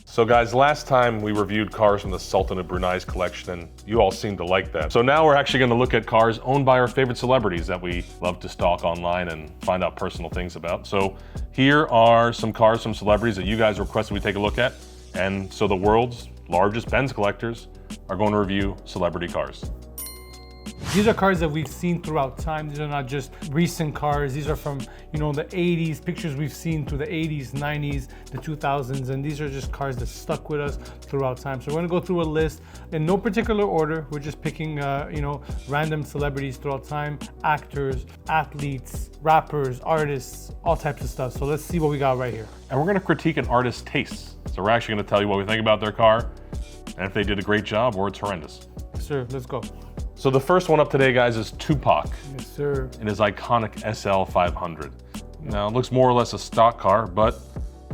So guys, last time we reviewed cars from the Sultan of Brunei's collection, and you all seemed to like that. So now we're actually gonna look at cars owned by our favorite celebrities that we love to stalk online and find out personal things about. So here are some cars from celebrities that you guys requested we take a look at. And so the world's largest Benz collectors are going to review celebrity cars. These are cars that we've seen throughout time. These are not just recent cars. These are from, you know, the 80s, pictures we've seen through the 80s, 90s, the 2000s, and these are just cars that stuck with us throughout time. So we're gonna go through a list in no particular order. We're just picking, you know, random celebrities throughout time, actors, athletes, rappers, artists, all types of stuff. So let's see what we got right here. And we're gonna critique an artist's tastes. So we're actually gonna tell you what we think about their car, and if they did a great job or it's horrendous. Yes, sir, let's go. So the first one up today, guys, is Tupac. Yes, sir. In his iconic SL 500. Now, it looks more or less a stock car, but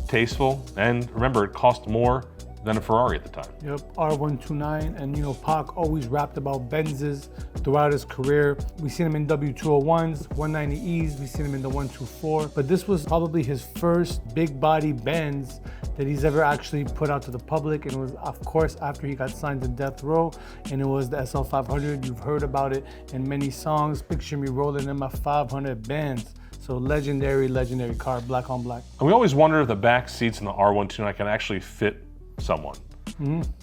tasteful, and remember, it cost more than a Ferrari at the time. Yep, R129, and you know, Pac always rapped about Benzes throughout his career. We've seen him in W201s, 190Es, we've seen him in the 124, but this was probably his first big body Benz that he's ever actually put out to the public, and it was, of course, after he got signed to Death Row, and it was the SL 500. You've heard about it in many songs. Picture me rolling in my 500 Benz. So legendary car, black on black. And we always wonder if the back seats in the R129 can actually fit someone.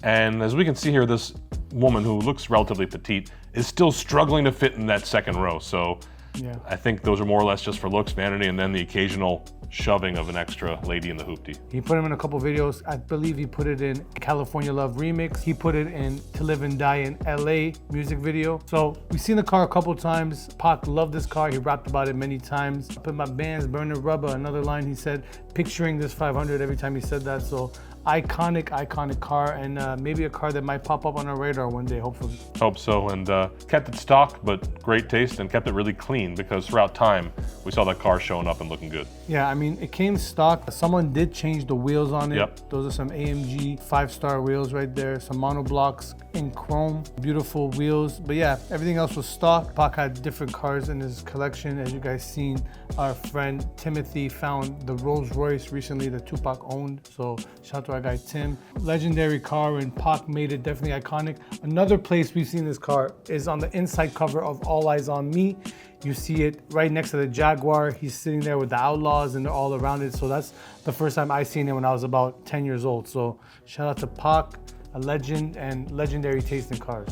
And as we can see here, this woman who looks relatively petite is still struggling to fit in that second row. So yeah, I think those are more or less just for looks, vanity, and then the occasional shoving of an extra lady in the hoopty. He put him in a couple videos. I believe he put it in California Love remix. He put it in To Live and Die in LA music video. So we've seen the car a couple times. Pac loved this car. He rapped about it many times. Put my bands burning rubber. Another line he said, picturing this 500 every time he said that. So iconic car, and maybe a car that might pop up on our radar one day, hopefully. Hope so, and kept it stock, but great taste, and kept it really clean, because throughout time, we saw that car showing up and looking good. Yeah, I mean, it came stock. Someone did change the wheels on it. Yep. Those are some AMG 5-star wheels right there, some monoblocks in chrome, beautiful wheels. But yeah, everything else was stock. Pac had different cars in his collection. As you guys seen, our friend Timothy found the Rolls Royce recently that Tupac owned. So shout out to our guy Tim. Legendary car, and Pac made it definitely iconic. Another place we've seen this car is on the inside cover of All Eyes on Me. You see it right next to the Jaguar. He's sitting there with the Outlaws, and they're all around it. So that's the first time I seen it when I was about 10 years old. So shout out to Pac, a legend and legendary taste in cars.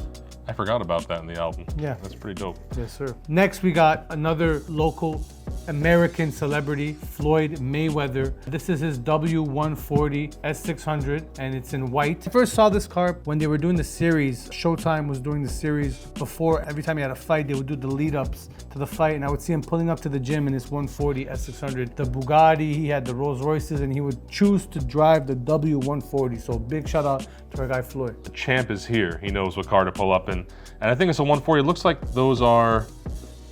I forgot about that in the album. Yeah. That's pretty dope. Yes, sir. Next, we got another local American celebrity, Floyd Mayweather. This is his W140 S600, and it's in white. I first saw this car when they were doing the series. Showtime was doing the series before. Every time he had a fight, they would do the lead-ups to the fight, and I would see him pulling up to the gym in this 140 S600. The Bugatti, he had the Rolls Royces, and he would choose to drive the W140. So big shout out to our guy Floyd. The champ is here. He knows what car to pull up in. And I think it's a 140. It looks like those are,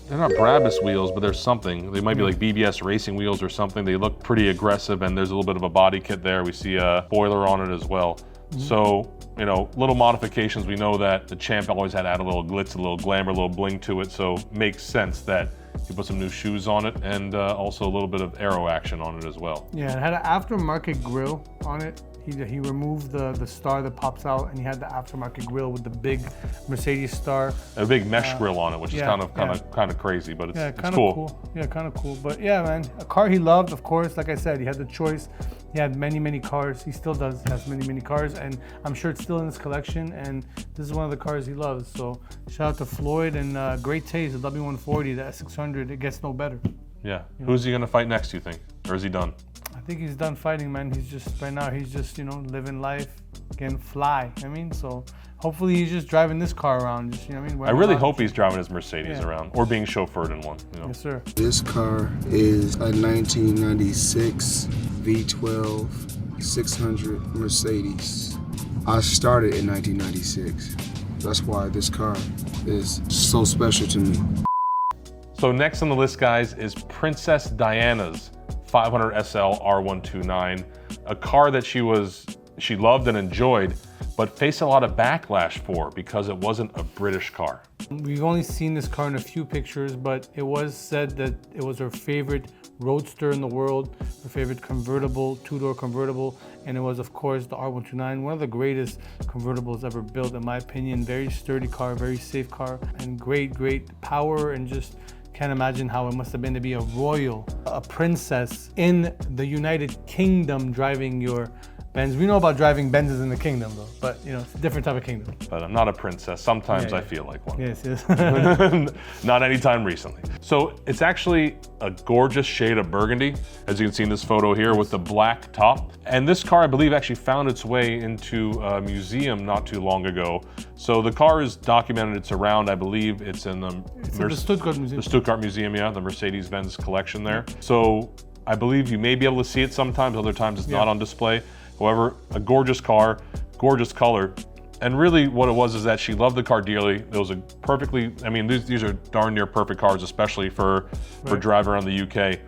they're not Brabus wheels, but there's something. They might be like BBS racing wheels or something. They look pretty aggressive, and there's a little bit of a body kit there. We see a spoiler on it as well. So, you know, little modifications. We know that the champ always had to add a little glitz, a little glamour, a little bling to it. So makes sense that he put some new shoes on it, and also a little bit of aero action on it as well. Yeah, it had an aftermarket grille on it. He removed the star that pops out, and he had the aftermarket grille with the big Mercedes star. A big mesh grille on it, which is kind of crazy, but it's cool. Yeah, kind of cool. But yeah, man, a car he loved, of course. Like I said, he had the choice. He had many cars. He still does, has many cars, and I'm sure it's still in his collection, and this is one of the cars he loves. So shout out to Floyd, and great taste, the W140, the S600, it gets no better. Yeah. Who's he gonna fight next, you think? Or is he done? I think he's done fighting, man. He's just, right now, he's just, you know, living life, getting fly. I mean, so hopefully he's just driving this car around. Just, you know what I mean? I really hope he's driving his Mercedes around, or being chauffeured in one. You know? Yes, sir. This car is a 1996 V12 600 Mercedes. I started in 1996. That's why this car is so special to me. So next on the list, guys, is Princess Diana's 500 SL R129, a car that she loved and enjoyed, but faced a lot of backlash for because it wasn't a British car. We've only seen this car in a few pictures, but it was said that it was her favorite roadster in the world, her favorite convertible, two-door convertible, and it was, of course, the R129, one of the greatest convertibles ever built, in my opinion. Very sturdy car, very safe car, and great power, and just can't imagine how it must have been to be a royal, a princess in the United Kingdom driving your Benz. We know about driving Benzes in the kingdom though, but you know, it's a different type of kingdom. But I'm not a princess. Sometimes I feel like one. Yes. Not anytime recently. So it's actually a gorgeous shade of burgundy, as you can see in this photo here with the black top. And this car, I believe, actually found its way into a museum not too long ago. So the car is documented, it's around, I believe it's in the Stuttgart Museum. The Stuttgart Museum, yeah, the Mercedes-Benz collection there. So I believe you may be able to see it sometimes, other times it's not on display. However, a gorgeous car, gorgeous color. And really what it was is that she loved the car dearly. It was a perfectly, I mean, these are darn near perfect cars, especially for driving around the UK,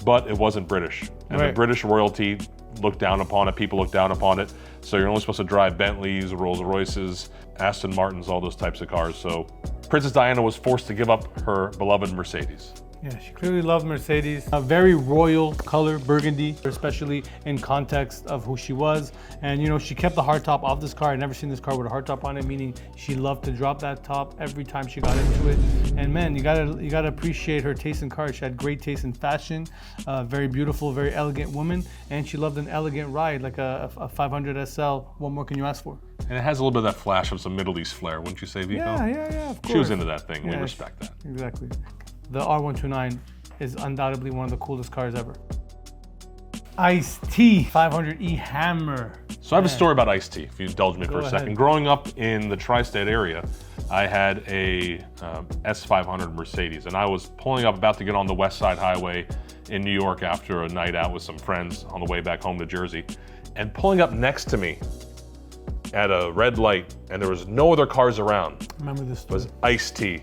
but it wasn't British. And the British royalty looked down upon it, people looked down upon it. So you're only supposed to drive Bentleys, Rolls Royces, Aston Martins, all those types of cars. So Princess Diana was forced to give up her beloved Mercedes. Yeah, she clearly loved Mercedes. A very royal color, burgundy, especially in context of who she was. And you know, she kept the hardtop off this car. I've never seen this car with a hardtop on it, meaning she loved to drop that top every time she got into it. And man, you gotta appreciate her taste in cars. She had great taste in fashion, very beautiful, very elegant woman, and she loved an elegant ride like a 500 SL. What more can you ask for? And it has a little bit of that flash of some Middle East flair, wouldn't you say, Vico? Yeah, of course. She was into that thing. We respect that. Exactly. The R129 is undoubtedly one of the coolest cars ever. Ice-T 500E Hammer. So I have a story about Ice-T, if you indulge me for a second. Growing up in the tri-state area, I had a S500 Mercedes, and I was pulling up, about to get on the West Side Highway in New York after a night out with some friends on the way back home to Jersey, and pulling up next to me at a red light, and there was no other cars around. Remember this story. Was Ice-T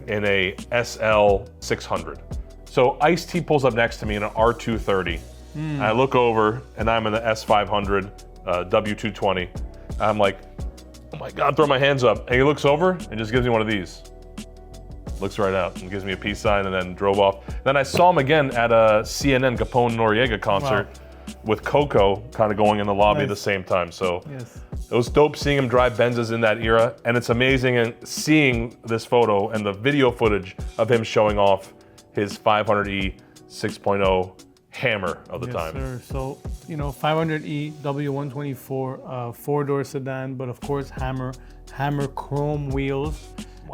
in a SL 600. So Ice-T pulls up next to me in an R230. And I look over and I'm in the S500 W220. I'm like, oh my God, throw my hands up. And he looks over and just gives me one of these. Looks right out and gives me a peace sign and then drove off. Then I saw him again at a CNN Capone Noriega concert with Coco kind of going in the lobby at the same time. So it was dope seeing him drive Benzes in that era. And it's amazing and seeing this photo and the video footage of him showing off his 500E 6.0 Hammer of the time. Sir. So, you know, 500E W124 four-door sedan, but of course Hammer chrome wheels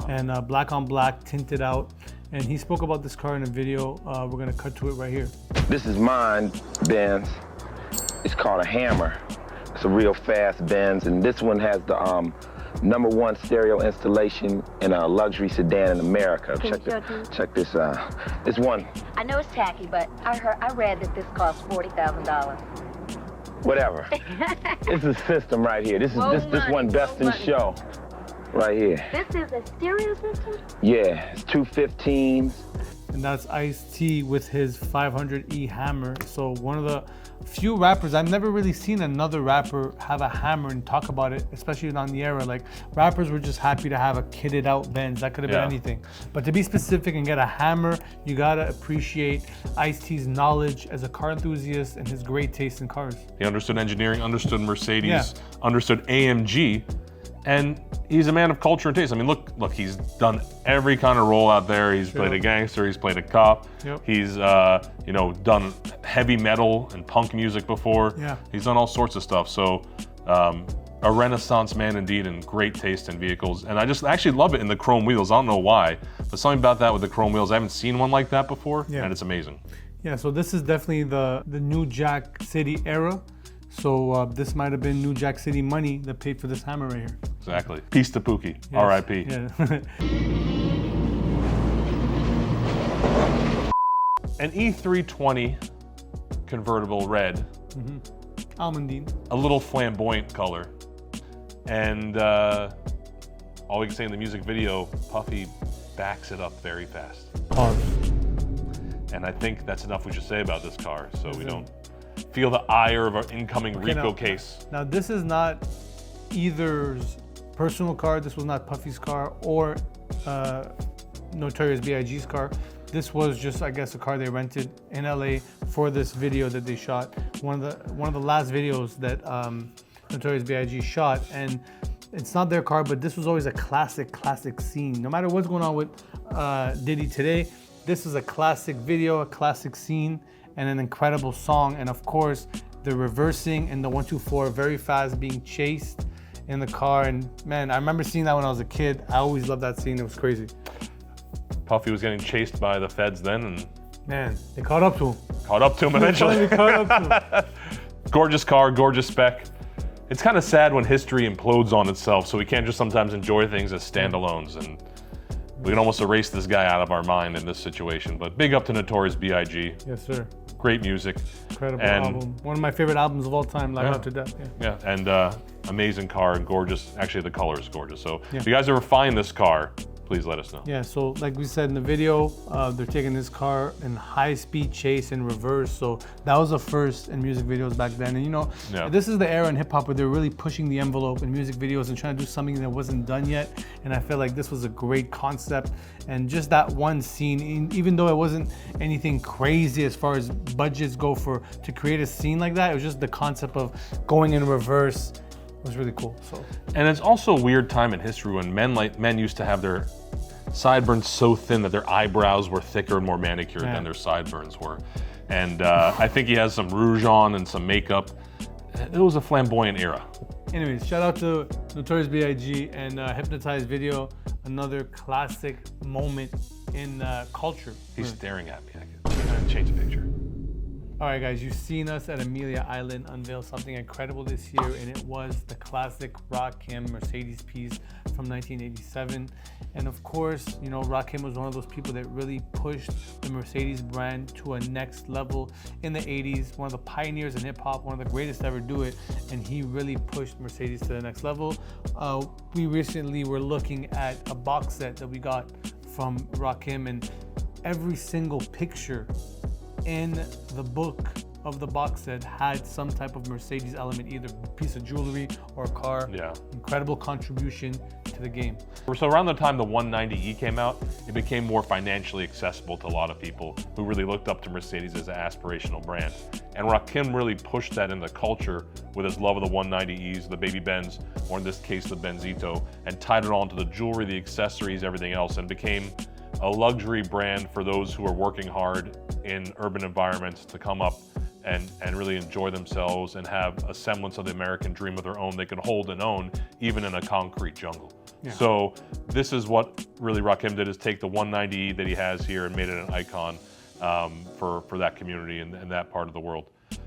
and black on black tinted out. And he spoke about this car in a video. We're gonna cut to it right here. This is mine, Benz. It's called a Hammer. It's a real fast Benz, and this one has the #1 stereo installation in a luxury sedan in America. Check this out. This one. I know it's tacky, but I read that this costs $40,000. Whatever. It's a system right here. This one best in show. Right here. This is a stereo system? Yeah, it's 215s. And that's Ice-T with his 500E Hammer. So one of the few rappers, I've never really seen another rapper have a Hammer and talk about it, especially on the era. Like, rappers were just happy to have a kitted out Benz. That could have been anything. But to be specific and get a Hammer, you gotta appreciate Ice-T's knowledge as a car enthusiast and his great taste in cars. He understood engineering, understood Mercedes, understood AMG, and he's a man of culture and taste. I mean, look, he's done every kind of role out there. He's played a gangster, he's played a cop. He's, you know, done heavy metal and punk music before. He's done all sorts of stuff. So, a Renaissance man indeed, and great taste in vehicles. And I just actually love it in the chrome wheels. I don't know why, but something about that with the chrome wheels. I haven't seen one like that before, and it's amazing. Yeah, so this is definitely the New Jack City era. So this might have been New Jack City money that paid for this Hammer right here. Exactly. Peace to Pookie. R.I.P. Yeah. An E320 convertible red. Almondine. A little flamboyant color. And all we can say in the music video, Puffy backs it up very fast. Pause. And I think that's enough we should say about this car, so we don't feel the ire of our incoming Rico case. Now this is not either's personal car. This was not Puffy's car or Notorious B.I.G's car. This was just, I guess, a car they rented in LA for this video that they shot. One of the last videos that Notorious B.I.G. shot, and it's not their car, but this was always a classic scene. No matter what's going on with Diddy today, this is a classic video, a classic scene, and an incredible song. And of course, the reversing and the 124 very fast being chased in the car. And man, I remember seeing that when I was a kid. I always loved that scene. It was crazy. Puffy was getting chased by the feds then, and man, they caught up to him. Caught up to him eventually. They caught up to him. Gorgeous car, gorgeous spec. It's kind of sad when history implodes on itself, so we can't just sometimes enjoy things as standalones, and we can almost erase this guy out of our mind in this situation. But big up to Notorious B.I.G. Yes, sir. Great music. Incredible album. One of my favorite albums of all time, Live Out to Death. Yeah, and amazing car and gorgeous. Actually, the color is gorgeous. So if you guys ever find this car, please let us know. Yeah, so like we said in the video, they're taking this car in high-speed chase in reverse. So that was the first in music videos back then. And you know, this is the era in hip-hop where they're really pushing the envelope in music videos and trying to do something that wasn't done yet. And I feel like this was a great concept. And just that one scene, even though it wasn't anything crazy as far as budgets go to create a scene like that, it was just the concept of going in reverse. It was really cool. So, and it's also a weird time in history when men used to have their sideburns so thin that their eyebrows were thicker and more manicured than their sideburns were. And I think he has some rouge on and some makeup. It was a flamboyant era. Anyways, shout out to Notorious B.I.G. and Hypnotized video, another classic moment in culture. He's staring at me. I can change the picture. All right, guys, you've seen us at Amelia Island unveil something incredible this year, and it was the classic Rakim Mercedes piece from 1987. And of course, you know, Rakim was one of those people that really pushed the Mercedes brand to a next level in the 80s, one of the pioneers in hip hop, one of the greatest to ever do it, and he really pushed Mercedes to the next level. We recently were looking at a box set that we got from Rakim, and every single picture in the book of the box set had some type of Mercedes element, either a piece of jewelry or a car. Yeah. Incredible contribution to the game. So around the time the 190E came out, it became more financially accessible to a lot of people who really looked up to Mercedes as an aspirational brand. And Rakim really pushed that into culture with his love of the 190Es, the baby Benz, or in this case, the Benzito, and tied it all into the jewelry, the accessories, everything else, and became a luxury brand for those who are working hard in urban environments to come up and really enjoy themselves and have a semblance of the American dream of their own they can hold and own, even in a concrete jungle. Yeah. So this is what really Rakim did, is take the 190E that he has here and made it an icon for that community and that part of the world.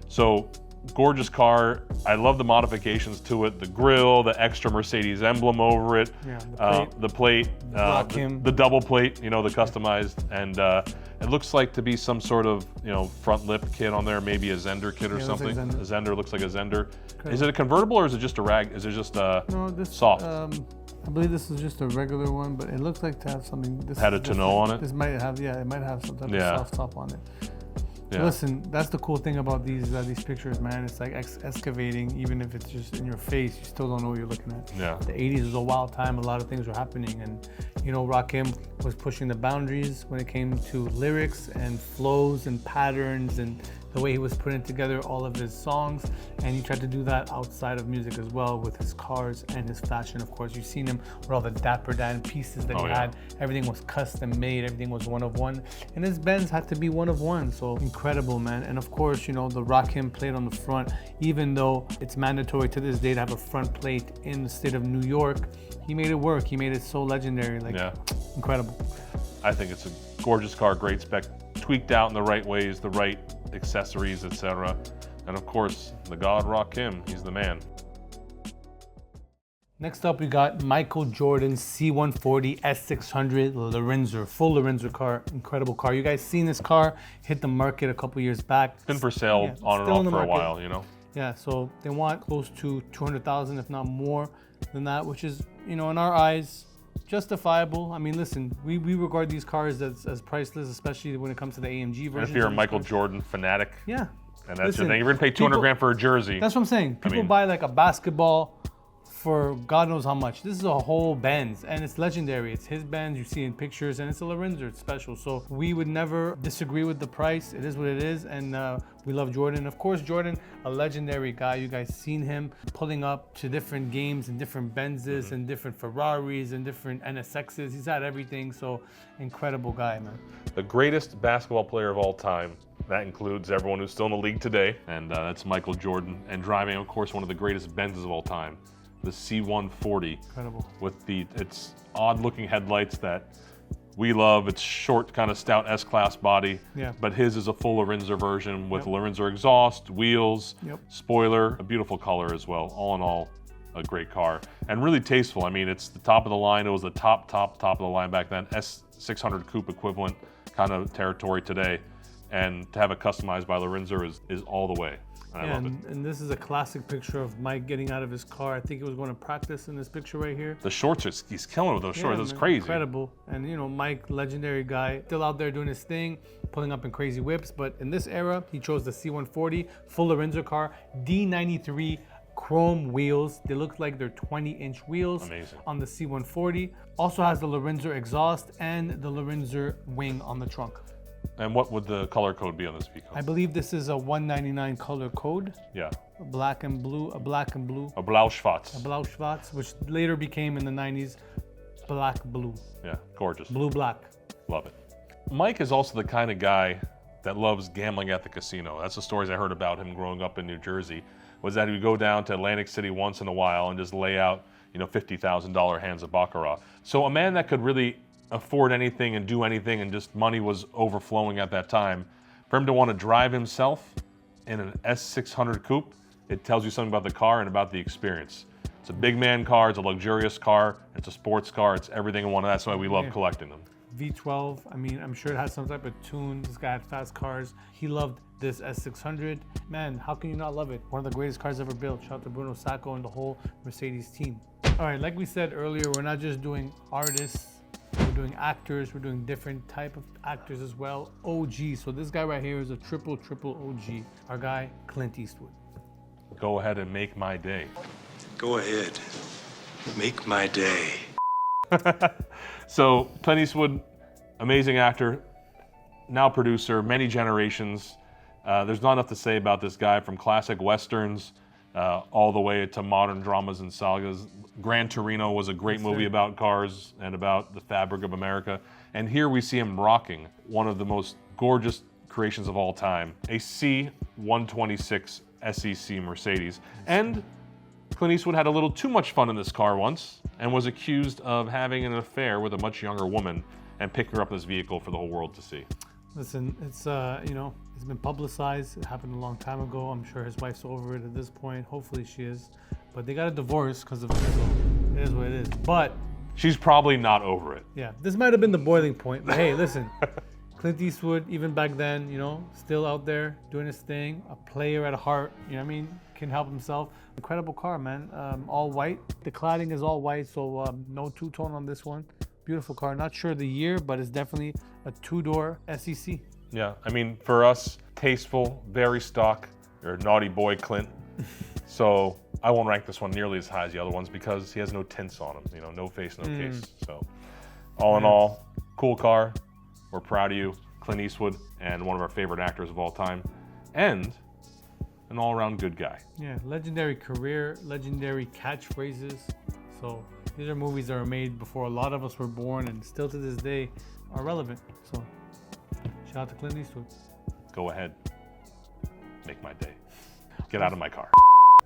So gorgeous car. I love the modifications to it, the grille, the extra Mercedes emblem over it, the plate, the double plate, you know, the customized, and it looks like to be some sort of, you know, front lip kit on there, maybe a Zender kit or something. Like a Zender looks like a Zender. Okay. Is it a convertible or is it just a rag? Is it just soft? I believe this is just a regular one, but it looks like to have something. This had a tonneau on it? This might have, it might have some type of soft top on it. Yeah. Listen, that's the cool thing about these pictures, man. It's like excavating, even if it's just in your face, you still don't know what you're looking at. Yeah. The 80s was a wild time. A lot of things were happening, and you know, Rakim was pushing the boundaries when it came to lyrics and flows and patterns and the way he was putting together all of his songs, and he tried to do that outside of music as well with his cars and his fashion. Of course, you've seen him with all the Dapper Dan pieces that he had. Everything was custom made, everything was one of one, and his Benz had to be one of one. So incredible, man. And of course, you know, the Rakim plate on the front, even though it's mandatory to this day to have a front plate in the state of New York, he made it work. He made it so legendary, like incredible. I think it's a gorgeous car, great spec, tweaked out in the right ways, the right accessories, etc. And of course, the God Rakim, he's the man. Next up, we got Michael Jordan's C140 S600 Lorinser, full Lorinser car, incredible car. You guys seen this car? Hit the market a couple years back. It's been for sale on and off for a while, you know? Yeah, so they want close to 200,000, if not more than that, which is, you know, in our eyes, justifiable. I mean, listen, we regard these cars as priceless, especially when it comes to the AMG version. If you're a Michael Jordan fanatic. Yeah. And that's your thing. You're gonna pay 200 grand for a jersey. That's what I'm saying. People buy like a basketball for God knows how much. This is a whole Benz, and it's legendary. It's his Benz, you see in pictures, and it's a Lorinser, it's special. So we would never disagree with the price. It is what it is, and we love Jordan. Of course, Jordan, a legendary guy. You guys seen him pulling up to different games and different Benzes and different Ferraris and different NSXs. He's had everything, so incredible guy, man. The greatest basketball player of all time. That includes everyone who's still in the league today, and that's Michael Jordan. And driving, of course, one of the greatest Benzes of all time, the C140. Incredible. With its odd-looking headlights that we love. It's short, kind of stout S-Class body. Yeah. But his is a full Lorinser version with Lorinser exhaust, wheels, spoiler, a beautiful color as well. All in all, a great car. And really tasteful. I mean, it's the top of the line. It was the top of the line back then. S600 coupe equivalent kind of territory today. And to have it customized by Lorinser is all the way. And I love it. And this is a classic picture of Mike getting out of his car. I think he was going to practice in this picture right here. The shorts, he's killing with those shorts. Yeah, That's man, crazy. Incredible. And you know, Mike, legendary guy, still out there doing his thing, pulling up in crazy whips. But in this era, he chose the C140, full Lorinser car, D93 chrome wheels. They look like they're 20-inch wheels. Amazing. On the C140. Also has the Lorinser exhaust and the Lorinser wing on the trunk. And what would the color code be on this vehicle? I believe this is a 199 color code. Yeah. A black and blue. A Blau-Schwarz, which later became in the 90s black blue. Yeah, gorgeous. Blue black. Love it. Mike is also the kind of guy that loves gambling at the casino. That's the stories I heard about him growing up in New Jersey, was that he would go down to Atlantic City once in a while and just lay out, $50,000 hands of baccarat. So a man that could really afford anything and do anything, and just money was overflowing at that time. For him to want to drive himself in an S600 coupe, it tells you something about the car and about the experience. It's a big man car, it's a luxurious car, it's a sports car, it's everything in one. That's why we love collecting them. V12, I mean, I'm sure it has some type of tune. This guy had fast cars. He loved this S600. Man, how can you not love it? One of the greatest cars ever built. Shout out to Bruno Sacco and the whole Mercedes team. All right, like we said earlier, we're not just doing artists. We're doing actors, we're doing different type of actors as well. OG, so this guy right here is a triple OG. Our guy, Clint Eastwood. Go ahead and make my day. Go ahead, make my day. So Clint Eastwood, amazing actor, now producer, many generations. There's not enough to say about this guy, from classic Westerns all the way to modern dramas and sagas. Gran Torino was a great movie about cars and about the fabric of America. And here we see him rocking one of the most gorgeous creations of all time, a C126 SEC Mercedes. And Clint Eastwood had a little too much fun in this car once and was accused of having an affair with a much younger woman and picking her up in this vehicle for the whole world to see. Listen, it's it's been publicized. It happened a long time ago. I'm sure his wife's over it at this point. Hopefully she is. But they got a divorce because of it. So it is what it is. But she's probably not over it. Yeah, this might have been the boiling point. But hey, listen, Clint Eastwood, even back then, still out there doing his thing, a player at heart, can help himself. Incredible car, man. All white. The cladding is all white, so no two-tone on this one. Beautiful car. Not sure the year, but it's definitely a two-door SEC. Yeah, I mean, for us, tasteful, very stock. You're a naughty boy, Clint. So I won't rank this one nearly as high as the other ones because he has no tints on him. No face, no case. So all in all, cool car. We're proud of you, Clint Eastwood, and one of our favorite actors of all time, and an all-around good guy. Yeah, legendary career, legendary catchphrases. So these are movies that were made before a lot of us were born and still to this day are relevant. So shout out to Clint Eastwood. Go ahead, make my day. Get out of my car.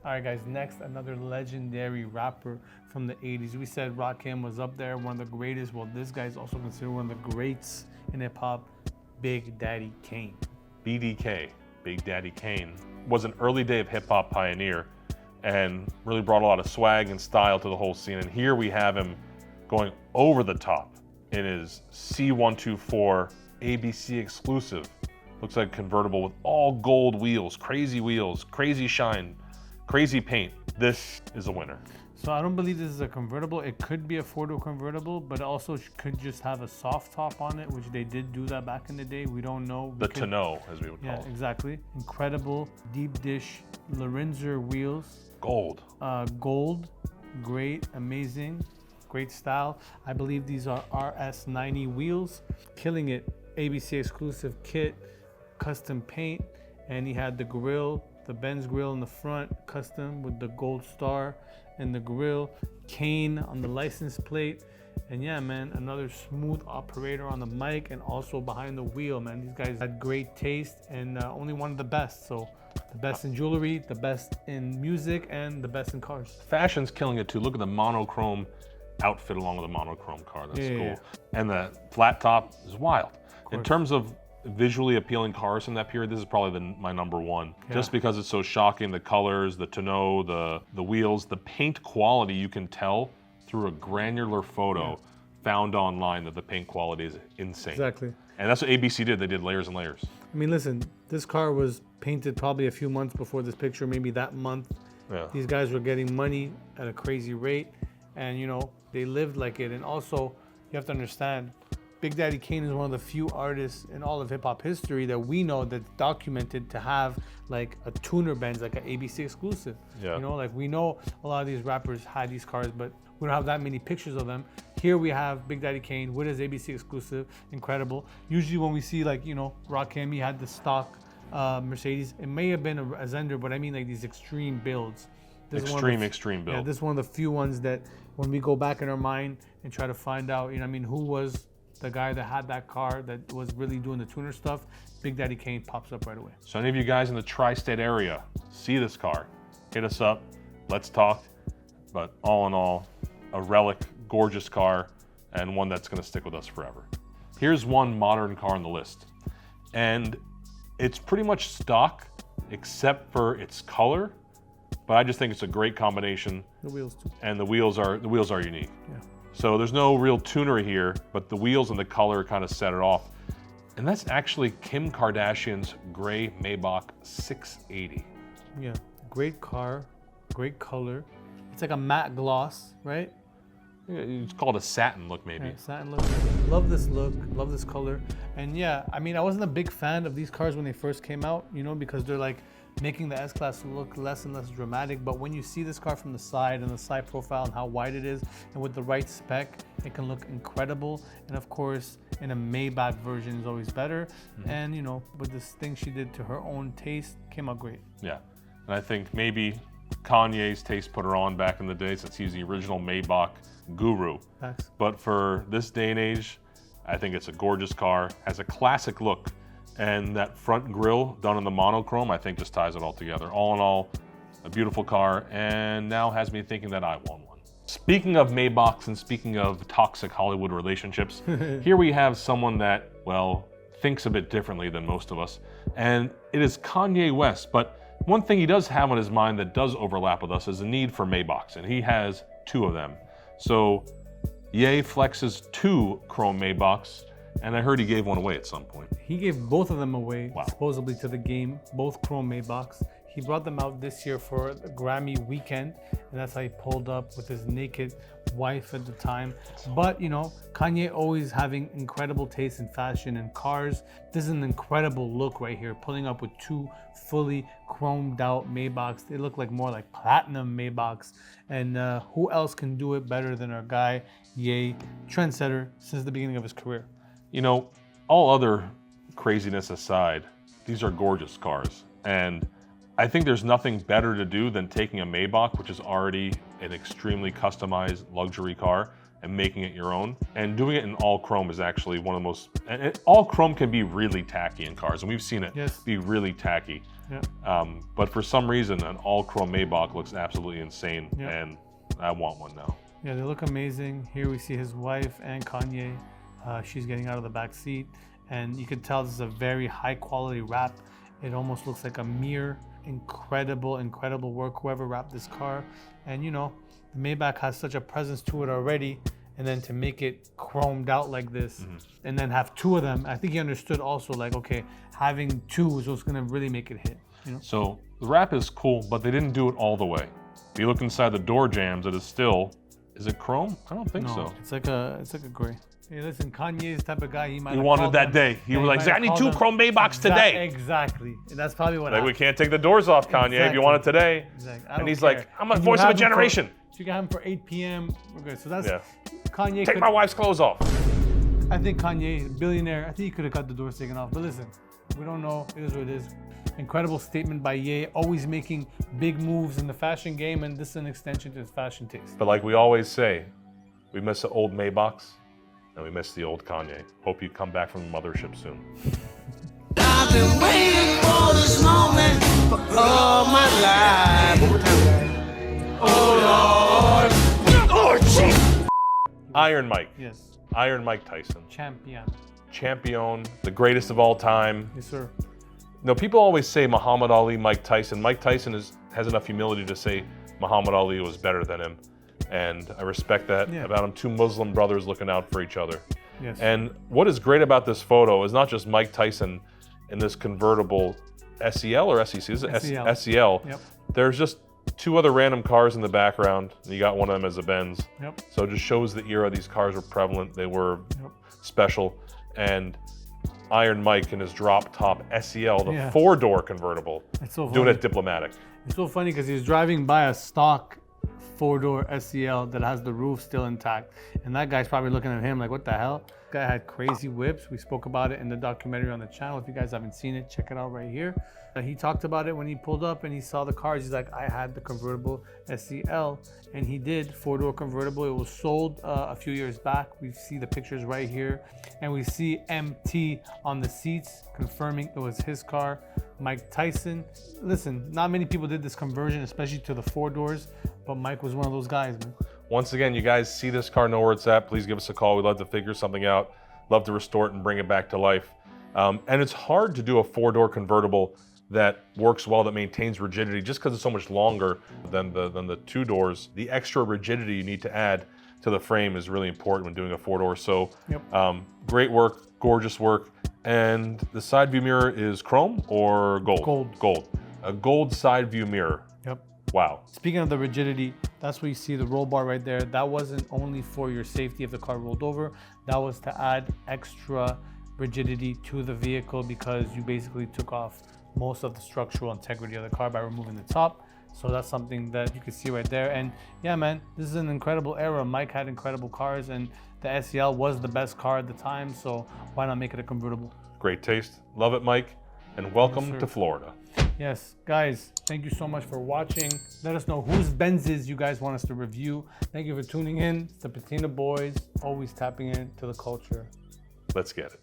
All right, guys, next, another legendary rapper from the 80s. We said Rakim was up there, one of the greatest. Well, this guy's also considered one of the greats in hip-hop, Big Daddy Kane. BDK, Big Daddy Kane, was an early day of hip-hop pioneer and really brought a lot of swag and style to the whole scene. And here we have him going over the top in his C124 ABC exclusive. Looks like a convertible with all gold wheels, crazy shine, crazy paint. This is a winner. So I don't believe this is a convertible. It could be a four-door convertible, but it also could just have a soft top on it, which they did do that back in the day. We don't know. The tonneau, as we would call it. Yeah, exactly. Incredible deep dish Lorinser wheels. Gold. Gold. great, amazing, great style. I believe these are RS90 wheels, killing it. ABC exclusive kit, custom paint, and he had the grill, the Benz grill in the front, custom with the gold star and the grill, Kane on the license plate. And yeah, man, another smooth operator on the mic and also behind the wheel, man. These guys had great taste and only wanted the best. So the best in jewelry, the best in music, and the best in cars. Fashion's killing it too. Look at the monochrome outfit along with the monochrome car. That's cool. Yeah. And the flat top is wild. In terms of visually appealing cars from that period, this is probably my number one. Yeah. Just because it's so shocking, the colors, the tonneau, the wheels, the paint quality, you can tell through a granular photo found online that the paint quality is insane. Exactly. And that's what ABC did. They did layers and layers. I mean, listen, this car was painted probably a few months before this picture, maybe that month. Yeah. These guys were getting money at a crazy rate, and you know, they lived like it. And also, you have to understand, Big Daddy Kane is one of the few artists in all of hip hop history that we know that's documented to have like a tuner Benz, like an ABC exclusive. Yeah. You know, like we know a lot of these rappers had these cars, but we don't have that many pictures of them. Here we have Big Daddy Kane with his ABC exclusive, incredible. Usually when we see like, you know, Rakim, he had the stock Mercedes. It may have been a Zender, but I mean like these extreme builds. This is one of the- Extreme build. Yeah, this is one of the few ones that when we go back in our mind and try to find out, you know, I mean, who was the guy that had that car that was really doing the tuner stuff, Big Daddy Kane pops up right away. So any of you guys in the tri-state area see this car, hit us up, let's talk. But all in all, a relic, gorgeous car, and one that's gonna stick with us forever. Here's one modern car on the list. And it's pretty much stock, except for its color, but I just think it's a great combination. The wheels too. And the wheels are unique. Yeah. So there's no real tuner here, but the wheels and the color kind of set it off. And that's actually Kim Kardashian's gray Maybach 680. Yeah, great car, great color. It's like a matte gloss, right? It's called a satin look, maybe. Yeah, satin look. Love this look, love this color. And yeah, I mean, I wasn't a big fan of these cars when they first came out, you know, because they're like making the S-Class look less and less dramatic. But when you see this car from the side and the side profile and how wide it is, and with the right spec, it can look incredible. And of course, in a Maybach version is always better. And you know, with this thing she did to her own taste, came out great. Yeah, and I think maybe Kanye's taste put her on back in the day, since he's the original Maybach guru. Facts. But for this day and age, I think it's a gorgeous car, has a classic look, and that front grille done in the monochrome, I think just ties it all together. All in all, a beautiful car, and now has me thinking that I want one. Speaking of Maybachs and speaking of toxic Hollywood relationships, here we have someone that, well, thinks a bit differently than most of us, and it is Kanye West. But one thing he does have on his mind that does overlap with us is the need for Maybachs, and he has 2 of them. So Ye flexes 2 chrome Maybachs, and I heard he gave one away at some point. He gave both of them away, Wow. supposedly to the game, both chrome Maybachs. He brought them out this year for the Grammy weekend, and that's how he pulled up with his naked wife at the time. But you know, Kanye always having incredible taste in fashion and cars. This is an incredible look right here, pulling up with 2 fully chromed out Maybachs. They look like more like platinum Maybachs. And who else can do it better than our guy, Ye, trendsetter since the beginning of his career. You know, all other craziness aside, these are gorgeous cars. And I think there's nothing better to do than taking a Maybach, which is already an extremely customized luxury car, and making it your own. And doing it in all chrome is actually one of the most, and all chrome can be really tacky in cars, and we've seen it be really tacky. Yeah. But for some reason, an all chrome Maybach looks absolutely insane, and I want one now. Yeah, they look amazing. Here we see his wife and Kanye. She's getting out of the back seat, and you can tell this is a very high quality wrap. It almost looks like a mirror. Incredible work, whoever wrapped this car. And you know, the Maybach has such a presence to it already, and then to make it chromed out like this, and then have 2 of them, I think he understood also, like, okay, having 2 is what's gonna really make it hit, you know? So the wrap is cool, but they didn't do it all the way. If you look inside the door jambs, it is still, is it chrome? I don't think so. It's like a gray. Hey, listen, Kanye's type of guy. He might. You wanted that day. You were like, I need 2 chrome Maybachs today. Exactly. And that's probably what Like, we happened. can't take the doors off, Kanye, if you want it today. Exactly. And he's like, I'm gonna force him a generation. you got him for 8 p.m. We're good. So that's Yeah. Kanye. Take my wife's clothes off. I think Kanye, billionaire. I think he could have cut the doors taken off. But listen, we don't know. It is what it is. Incredible statement by Ye, always making big moves in the fashion game, and this is an extension to his fashion taste. But like we always say, we miss the old Maybachs and we miss the old Kanye. Hope you come back from the mothership soon. I've been waiting for this moment for all my life. Oh Lord. Oh jeez. Iron Mike. Yes. Iron Mike Tyson. Champion. The greatest of all time. Yes, sir. No, people always say Muhammad Ali, Mike Tyson. Mike Tyson has enough humility to say Muhammad Ali was better than him. And I respect that about him. Two Muslim brothers looking out for each other. Yes. And what is great about this photo is not just Mike Tyson in this convertible SEL or SEC? This is SEL. Yep. There's just two other random cars in the background. And you got one of them as a Benz. Yep. So it just shows the era these cars were prevalent. They were special. And Iron Mike in his drop top SEL, the 4-door convertible, It's so doing funny. it diplomatic. It's so funny because he was driving by a stock 4-door SEL that has the roof still intact. And that guy's probably looking at him like, what the hell? This guy had crazy whips. We spoke about it in the documentary on the channel. If you guys haven't seen it, check it out right here. He talked about it when he pulled up and he saw the cars. He's like, I had the convertible SEL. And he did, 4-door convertible. It was sold a few years back. We see the pictures right here. And we see MT on the seats, confirming it was his car. Mike Tyson. Listen, not many people did this conversion, especially to the 4 doors, but Mike was one of those guys, man. Once again, you guys see this car, know where it's at, please give us a call. We'd love to figure something out. Love to restore it and bring it back to life. And it's hard to do a 4-door convertible that works well, that maintains rigidity, just because it's so much longer than the 2 doors. The extra rigidity you need to add to the frame is really important when doing a 4-door. So great work, gorgeous work. And the side view mirror is chrome or gold? Gold. A gold side view mirror. Yep. Wow. Speaking of the rigidity, that's where you see the roll bar right there. That wasn't only for your safety if the car rolled over. That was to add extra rigidity to the vehicle because you basically took off most of the structural integrity of the car by removing the top. So that's something that you can see right there. And yeah, man, this is an incredible era. Mike had incredible cars and the SEL was the best car at the time. So why not make it a convertible? Great taste. Love it, Mike. And welcome to Florida. Yes, guys, thank you so much for watching. Let us know whose Benzes you guys want us to review. Thank you for tuning in. It's the Patina Boys, always tapping into the culture. Let's get it.